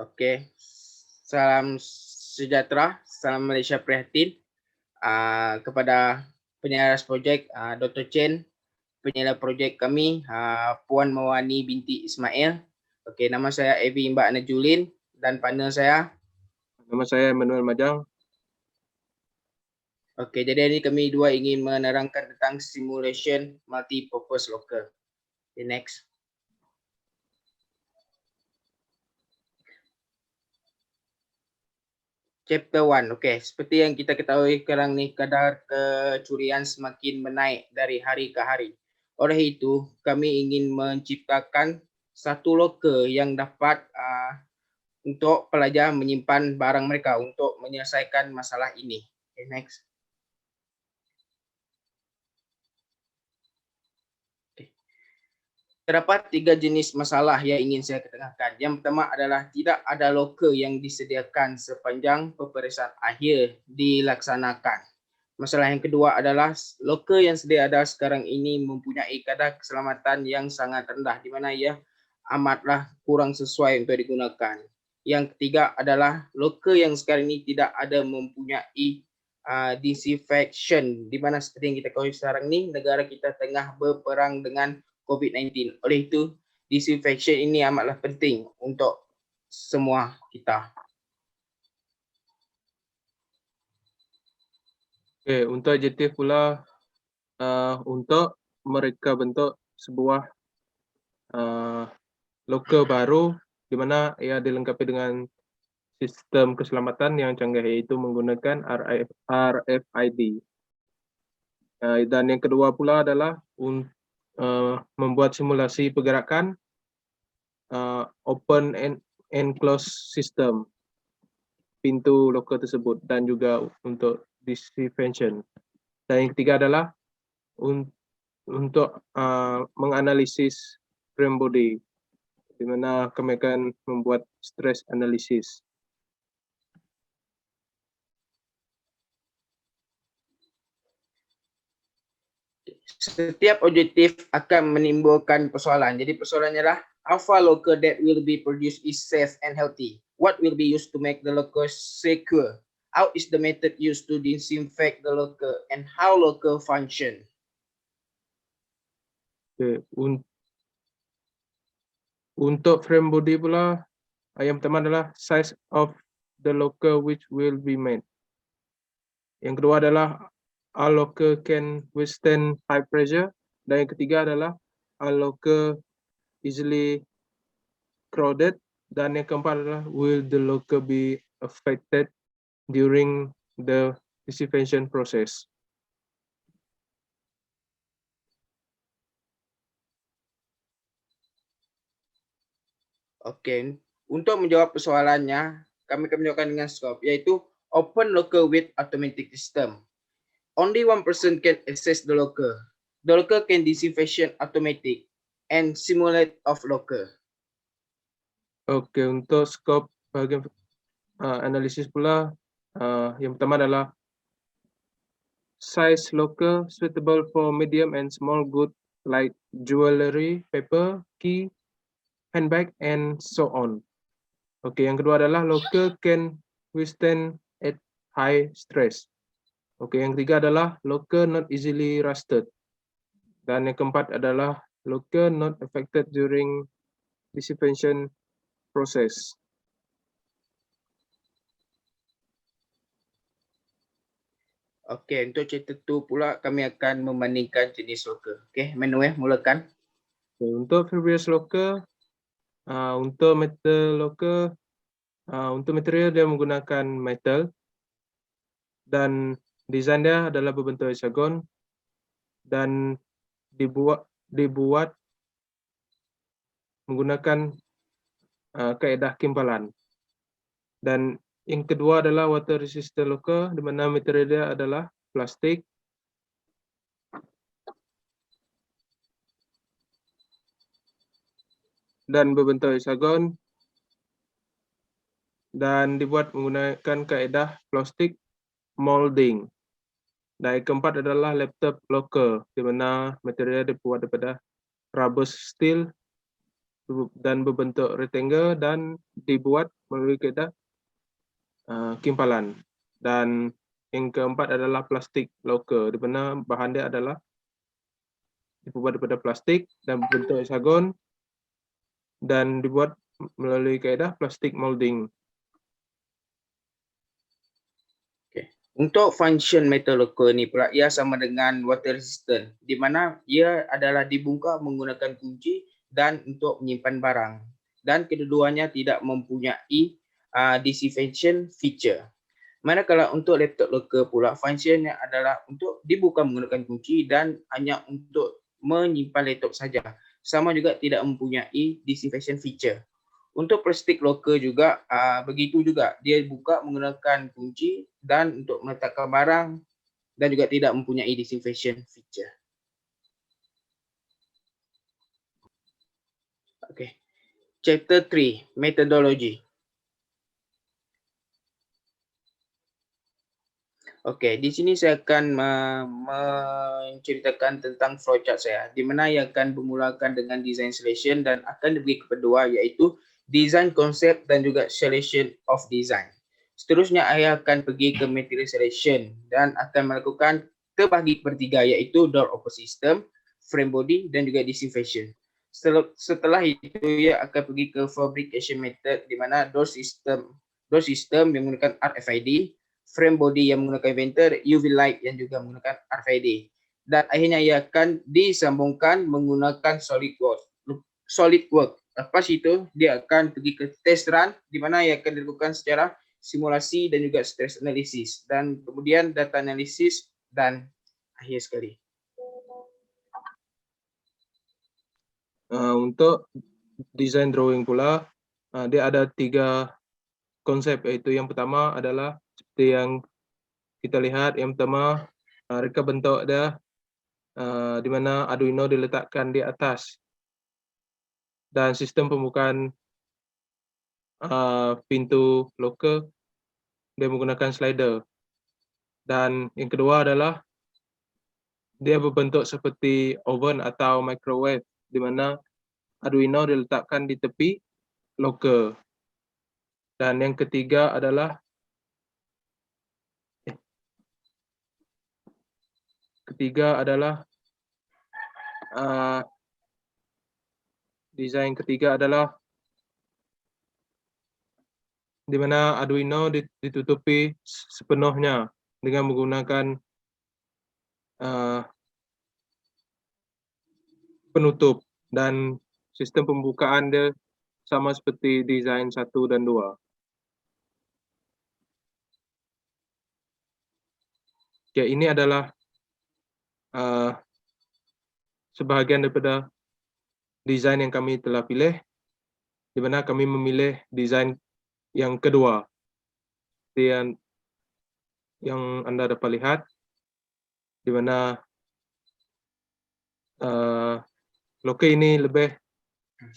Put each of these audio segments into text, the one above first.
Oke, salam sejahtera, salam Malaysia Prihatin. Kepada penyaras projek Dr. Chen, penyalah projek kami Puan Mawani binti Ismail. Okey, nama saya Evi Mbak Najulin dan partner saya. Nama saya Emmanuel Majang. Okey, jadi hari ini kami dua ingin menerangkan tentang simulation multi-purpose locker. Okay, next. Chapter 1. Okey, seperti yang kita ketahui sekarang ni kadar kecurian semakin menaik dari hari ke hari. Oleh itu, kami ingin menciptakan satu loker yang dapat untuk pelajar menyimpan barang mereka untuk menyelesaikan masalah ini. Okay, next. Terdapat 3 jenis masalah yang ingin saya ketengahkan. Yang pertama adalah tidak ada loker yang disediakan sepanjang peperiksaan akhir dilaksanakan. Masalah yang kedua adalah loker yang sedia ada sekarang ini mempunyai kadar keselamatan yang sangat rendah di mana ia amatlah kurang sesuai untuk digunakan. Yang ketiga adalah loker yang sekarang ini tidak ada mempunyai disinfection di mana seperti yang kita ketahui sekarang ni negara kita tengah berperang dengan COVID-19. Oleh itu, disinfection ini amatlah penting untuk semua kita. Okey, untuk objektif pula untuk mereka bentuk sebuah loker baru di mana ia dilengkapi dengan sistem keselamatan yang canggih iaitu menggunakan RFID. Dan yang kedua pula adalah membuat simulasi pergerakan open and close system pintu loker tersebut dan juga untuk disinfection. Dan yang ketiga adalah untuk menganalisis frame body di mana kami akan membuat stress analysis. Setiap objektif akan menimbulkan persoalan. Jadi persoalannya adalah how far locker that will be produced is safe and healthy. What will be used to make the locker secure? How is the method used to disinfect the locker and how locker function? Okay. Untuk frame body pula, yang pertama adalah size of the locker which will be made. Yang kedua adalah a locker can withstand high pressure, dan yang ketiga adalah a locker easily crowded, dan yang keempat adalah will the locker be affected during the disinfection process. Okey, untuk menjawab persoalannya, kami akan menjawabkan dengan skop iaitu open locker with automatic system. Only one person can access the locker. The locker can disinfection automatic and simulate of locker. Okey, untuk skop bahagian analisis pula, yang pertama adalah size locker suitable for medium and small goods like jewelry, paper, key, handbag, and so on. Okey, yang kedua adalah locker can withstand at high stress. Okey, yang ketiga adalah locker not easily rusted. Dan yang keempat adalah locker not affected during disinfection process. Okey, untuk cerita tu pula kami akan membandingkan jenis locker. Okey, Manuel mulakan. Okay, untuk previous locker, untuk metal locker, untuk material dia menggunakan metal dan desain dia adalah berbentuk hexagon dan dibuat menggunakan kaedah kimpalan. Dan yang kedua adalah water resistant locker di mana material dia adalah plastik dan berbentuk hexagon dan dibuat menggunakan kaedah plastik molding. Dan yang keempat adalah laptop locker di mana material dibuat daripada rubber steel dan berbentuk rectangle dan dibuat melalui kaedah kimpalan. Dan yang keempat adalah plastik loker, di mana bahan dia adalah dibuat daripada plastik dan berbentuk hexagon dan dibuat melalui kaedah plastik molding. Untuk function metal locker ni pula, ia sama dengan water resistant, di mana ia adalah dibungkak menggunakan kunci dan untuk menyimpan barang. Dan kedua-duanya tidak mempunyai disinfection feature. Manakala untuk laptop locker pula, functionnya adalah untuk dibuka menggunakan kunci dan hanya untuk menyimpan laptop saja. Sama juga tidak mempunyai disinfection feature. Untuk plastik locker juga begitu juga, dia buka menggunakan kunci dan untuk meletakkan barang dan juga tidak mempunyai disinfection feature. Okay. Chapter 3, methodology. Okey, di sini saya akan menceritakan tentang flowchart saya, di mana ia akan bermulakan dengan design selection dan akan diberi kedua iaitu design concept dan juga selection of design. Seterusnya saya akan pergi ke material selection dan akan melakukan terbagi bertiga iaitu door open system, frame body dan juga disinfection. Setelah itu ia akan pergi ke fabrication method di mana door system yang menggunakan RFID, frame body yang menggunakan inventor, UV light yang juga menggunakan RFID. Dan akhirnya ia akan disambungkan menggunakan SolidWorks. Lepas itu dia akan pergi ke test run di mana ia akan dilakukan secara simulasi dan juga stress analysis dan kemudian data analysis dan akhir sekali. Untuk design drawing pula, dia ada 3 konsep, yaitu yang pertama adalah seperti yang kita lihat, yang pertama reka bentuk dia di mana Arduino diletakkan di atas dan sistem pembukaan pintu locker dia menggunakan slider. Dan yang kedua adalah dia berbentuk seperti oven atau microwave di mana Arduino diletakkan di tepi locker. Dan yang ketiga adalah desain ketiga adalah di mana Arduino ditutupi sepenuhnya dengan menggunakan penutup, dan sistem pembukaan dia sama seperti desain 1 dan 2. Ya, ini adalah sebahagian daripada desain yang kami telah pilih, di mana kami memilih desain yang kedua. Seperti yang Anda dapat lihat, di mana locker ini lebih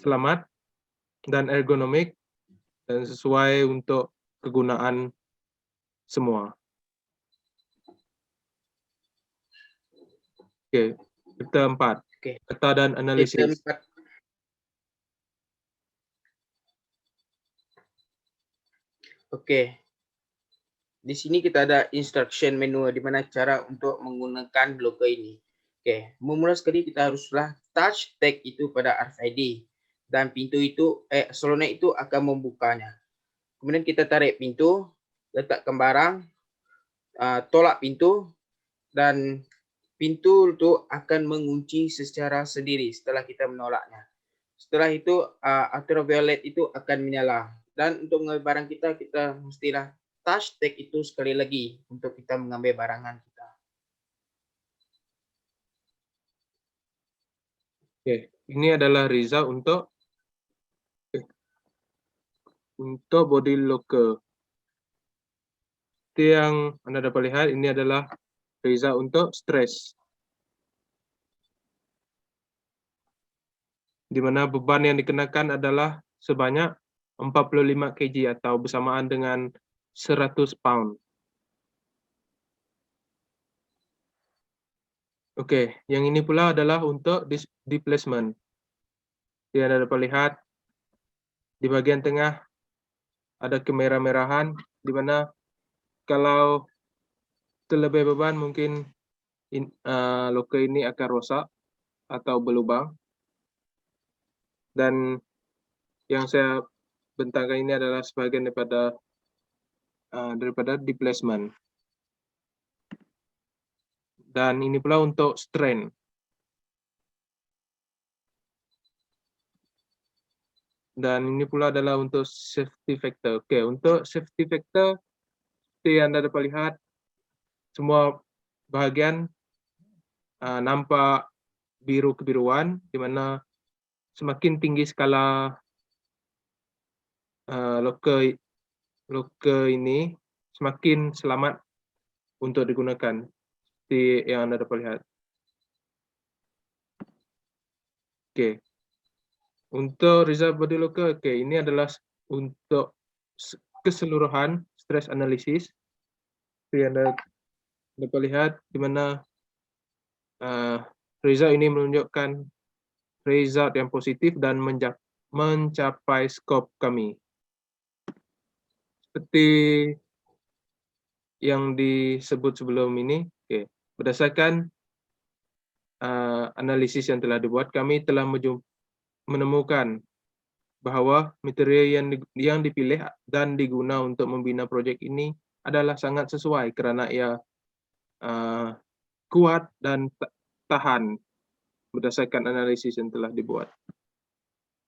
selamat dan ergonomik dan sesuai untuk kegunaan semua. Oke, chapter 4. Okey. Data dan analisis. Okey. Di sini kita ada instruction manual di mana cara untuk menggunakan locker ini. Okey, memula sekali kita haruslah touch tag itu pada RFID dan pintu itu solenoid itu akan membukanya. Kemudian kita tarik pintu, letakkan barang, tolak pintu dan pintu itu akan mengunci secara sendiri setelah kita menolaknya. Setelah itu ultraviolet itu akan menyala dan untuk mengambil barang kita mestilah touch tag itu sekali lagi untuk kita mengambil barangan kita. Oke, ini adalah result untuk body locker. Seperti yang Anda dapat lihat, ini adalah result untuk stress, di mana beban yang dikenakan adalah sebanyak 45 kg atau bersamaan dengan 100 pound. Oke, yang ini pula adalah untuk displacement. Seperti Anda dapat lihat di bagian tengah ada kemerah-merahan, di mana kalau terlebih beban mungkin loker ini akan rusak atau berlubang. Dan yang saya bentangkan ini adalah sebagian daripada displacement. Dan ini pula untuk strain. Dan ini pula adalah untuk safety factor. Oke, untuk safety factor, seperti Anda dapat lihat, semua bahagian nampak biru kebiruan, di mana semakin tinggi skala loker ini, semakin selamat untuk digunakan, seperti yang Anda dapat lihat. Oke. Untuk result body locker, oke, ini adalah untuk keseluruhan stress analysis. Seperti Anda dapat lihat, di mana result ini menunjukkan result yang positif dan mencapai scope kami. Seperti yang disebut sebelum ini, oke, berdasarkan analisis yang telah dibuat, kami telah menemukan bahwa material yang dipilih dan diguna untuk membina proyek ini adalah sangat sesuai karena ia kuat dan tahan berdasarkan analisis yang telah dibuat,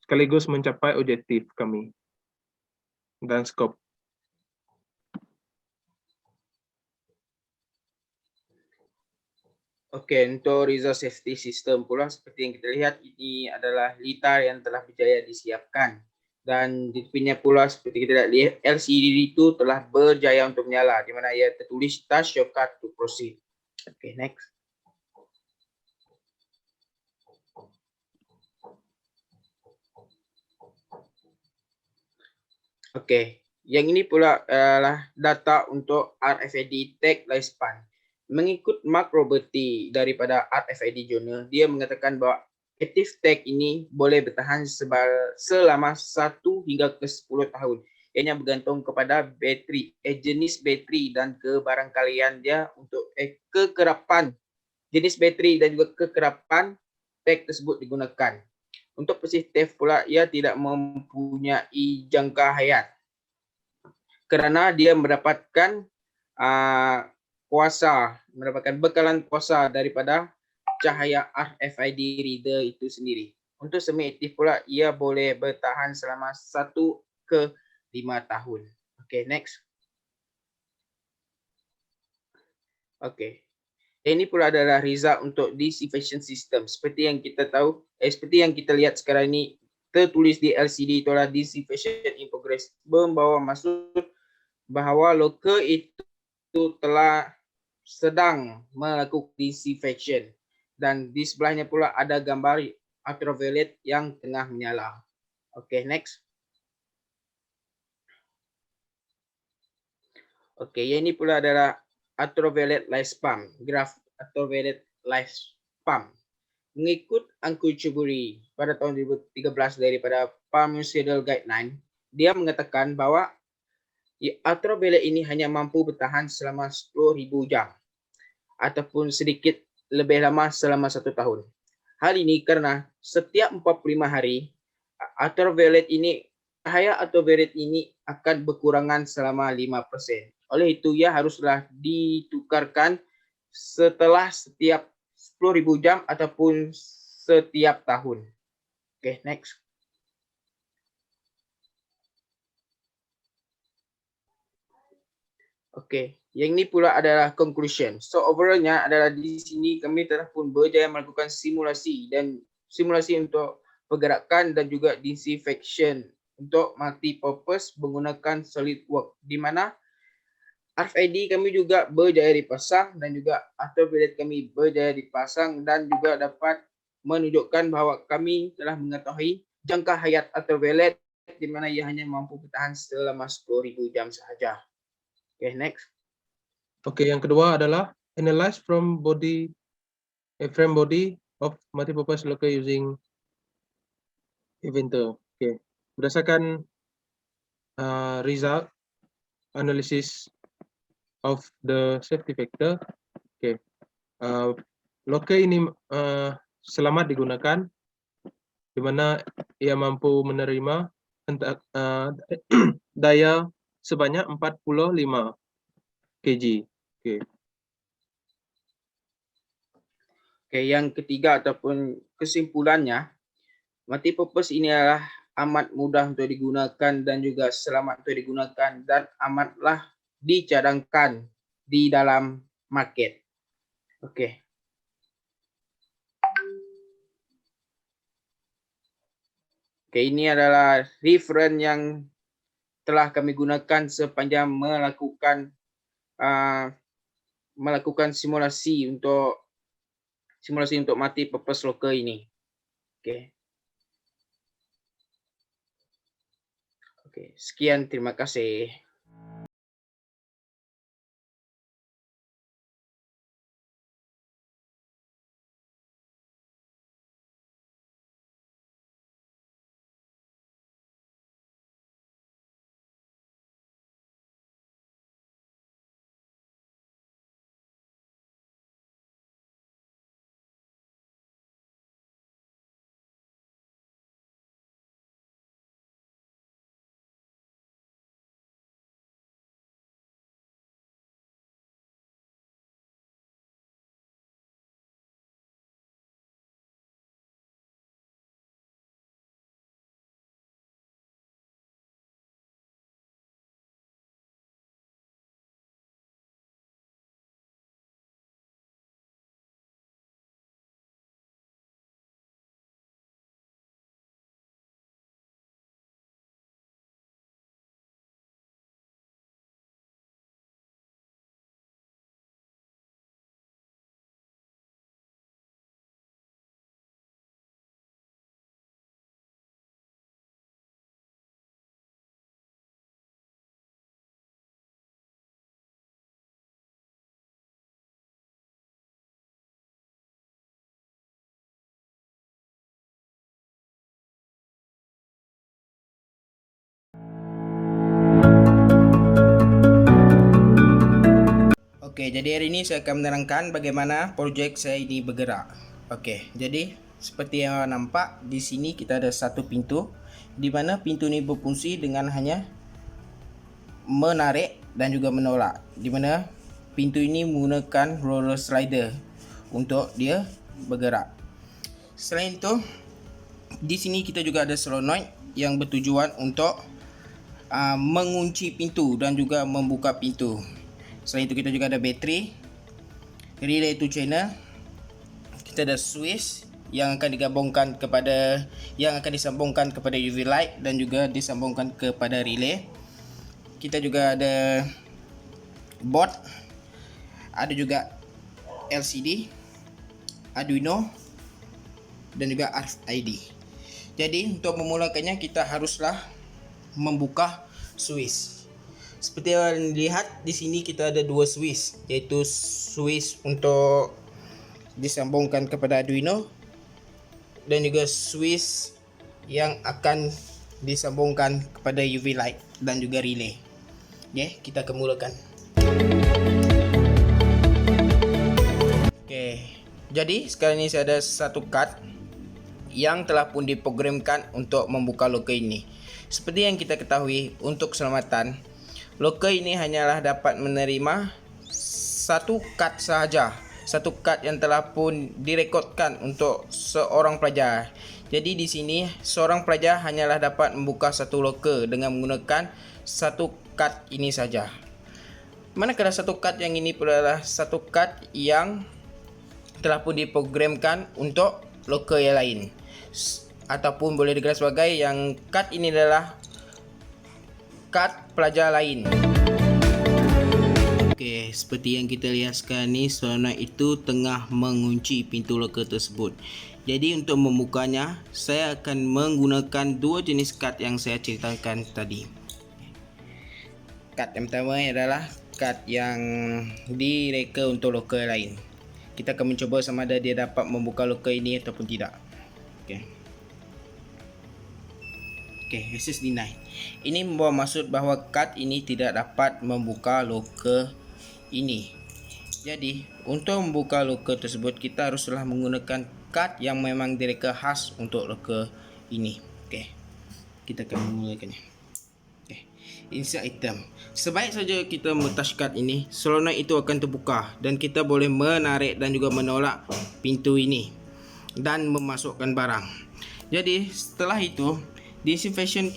sekaligus mencapai objektif kami dan skop. Oke, untuk result safety system pula seperti yang kita lihat, ini adalah litar yang telah berjaya disiapkan. Dan di tepinya pula seperti kita lihat, LCD itu telah berjaya untuk menyala, di mana ia tertulis touch shortcut to proceed. Oke, next. Oke, yang ini pula adalah data untuk RFID tag lifespan. Mengikut Mark Roberti daripada RFID Journal, dia mengatakan bahwa active tag ini boleh bertahan selama 1 hingga ke 10 tahun. Ianya bergantung kepada bateri, jenis bateri dan kebarangkalian dia untuk kekerapan jenis bateri dan juga kekerapan tag tersebut digunakan. Untuk positif pula, ia tidak mempunyai jangka hayat kerana dia mendapatkan mendapatkan bekalan kuasa daripada cahaya RFID reader itu sendiri. Untuk semi-aktif pula, ia boleh bertahan selama 1 ke 5 tahun. Okay, next. Okay. Ini pula adalah result untuk disinfection system. Seperti yang kita tahu, seperti yang kita lihat sekarang ini, tertulis di LCD itu adalah disinfection in progress. Membawa maksud bahawa loker itu telah sedang melakukan disinfection, dan di sebelahnya pula ada gambar ultraviolet yang tengah menyala. Okay, next. Okay, yang ini pula adalah ultraviolet light pump, graf ultraviolet light pump. Mengikut Uncle Chuburi pada tahun 2013 daripada Pharmaceutical Guideline, dia mengatakan bahawa ultraviolet ini hanya mampu bertahan selama 10,000 jam ataupun sedikit lebih lama selama 1 tahun. Hal ini kerana setiap 45 hari cahaya ultraviolet ini akan berkurangan selama 5%. Oleh itu, ia haruslah ditukarkan setelah setiap 10,000 jam ataupun setiap tahun. Okay, next. Okey, yang ini pula adalah conclusion. So overallnya adalah di sini kami telah pun berjaya melakukan simulasi untuk pergerakan dan juga disinfection untuk multi purpose menggunakan SolidWorks, di mana RFID kami juga berjaya dipasang dan juga ultraviolet kami berjaya dipasang dan juga dapat menunjukkan bahawa kami telah mengetahui jangka hayat ultraviolet di mana ia hanya mampu bertahan selama 10,000 jam sahaja. Okay, next. Oke, yang kedua adalah analyze frame body of multipurpose locker using Evento. Oke. Berdasarkan result analysis of the safety factor. Oke. Locker ini selamat digunakan di mana ia mampu menerima daya sebanyak 45 kg. Oke. Oke, yang ketiga ataupun kesimpulannya, multipurpose ini adalah amat mudah untuk digunakan dan juga selamat untuk digunakan dan amatlah dicadangkan di dalam market. Oke. Oke, ini adalah reference yang telah kami gunakan sepanjang melakukan simulasi untuk multipurpose locker ini. Oke. Oke, sekian, terima kasih. Oke, jadi hari ini saya akan menerangkan bagaimana projek saya ini bergerak. Oke, jadi seperti yang nampak di sini kita ada satu pintu, di mana pintu ini berfungsi dengan hanya menarik dan juga menolak, di mana pintu ini menggunakan roller slider untuk dia bergerak. Selain itu, di sini kita juga ada solenoid yang bertujuan untuk mengunci pintu dan juga membuka pintu. Selain itu kita juga ada bateri, relay to channel, kita ada switch yang akan disambungkan kepada UV light dan juga disambungkan kepada relay. Kita juga ada board, ada juga LCD, Arduino dan juga RFID. Jadi untuk memulakannya kita haruslah membuka switch. Seperti yang dilihat di sini kita ada dua switch, yaitu switch untuk disambungkan kepada Arduino dan juga switch yang akan disambungkan kepada UV light dan juga relay. Oke, kita akan mulakan. Oke, jadi sekarang ini saya ada satu card yang telah pun diprogramkan untuk membuka locker ini. Seperti yang kita ketahui, untuk keselamatan, locker ini hanyalah dapat menerima satu kad sahaja, satu kad yang telah pun direkodkan untuk seorang pelajar. Jadi di sini seorang pelajar hanyalah dapat membuka satu locker dengan menggunakan satu kad ini saja. Manakala satu kad yang ini adalah satu kad yang telah pun diprogramkan untuk locker yang lain, ataupun boleh digelar sebagai yang kad ini adalah kad pelajar lain. Oke, seperti yang kita lihat sekarang ni, solenoid itu tengah mengunci pintu locker tersebut. Jadi untuk membukanya, saya akan menggunakan dua jenis kad yang saya ceritakan tadi. Kad yang pertama adalah kad yang direka untuk locker lain. Kita akan mencuba sama ada dia dapat membuka locker ini ataupun tidak. Oke. access denied. Ini membawa maksud bahawa kad ini tidak dapat membuka loker ini. Jadi, untuk membuka loker tersebut, kita haruslah menggunakan kad yang memang direka khas untuk loker ini. Kita akan menggunakannya. Insert item. Sebaik saja kita touch kad ini, solenoid itu akan terbuka dan kita boleh menarik dan juga menolak pintu ini dan memasukkan barang. Jadi setelah itu, disinfection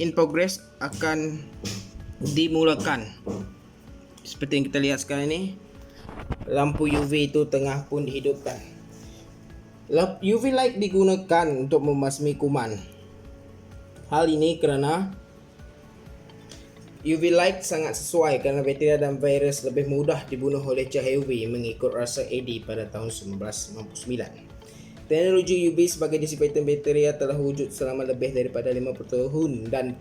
in progress akan dimulakan. Seperti yang kita lihat sekarang ini, lampu UV itu tengah pun dihidupkan. UV light digunakan untuk membasmi kuman. Hal ini kerana UV light sangat sesuai kerana bakteria dan virus lebih mudah dibunuh oleh cahaya UV mengikut rasa AD pada tahun 1999. Teknologi UV sebagai disinfektan bakteria telah wujud selama lebih daripada 50 tahun dan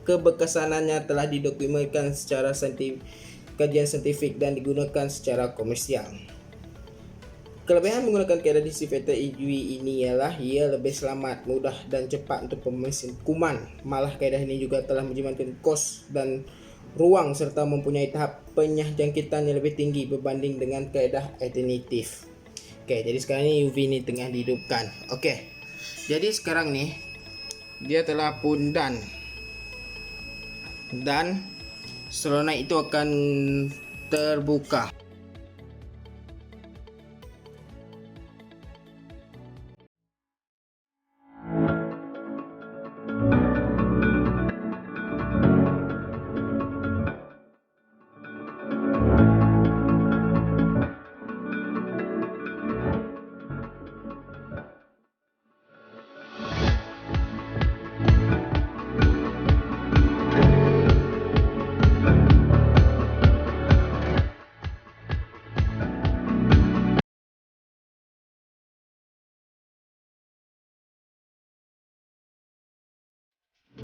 keberkesanannya telah didokumentkan secara kajian saintifik dan digunakan secara komersial. Kelebihan menggunakan kaedah disinfektan UV ini ialah ia lebih selamat, mudah dan cepat untuk pembersihan kuman. Malah kaedah ini juga telah menjimatkan kos dan ruang serta mempunyai tahap penyjangkitan yang lebih tinggi berbanding dengan kaedah alternatif. Jadi sekarang ni UV ni tengah dihidupkan. Jadi sekarang ni dia telah pun done. Dan solenoid itu akan terbuka.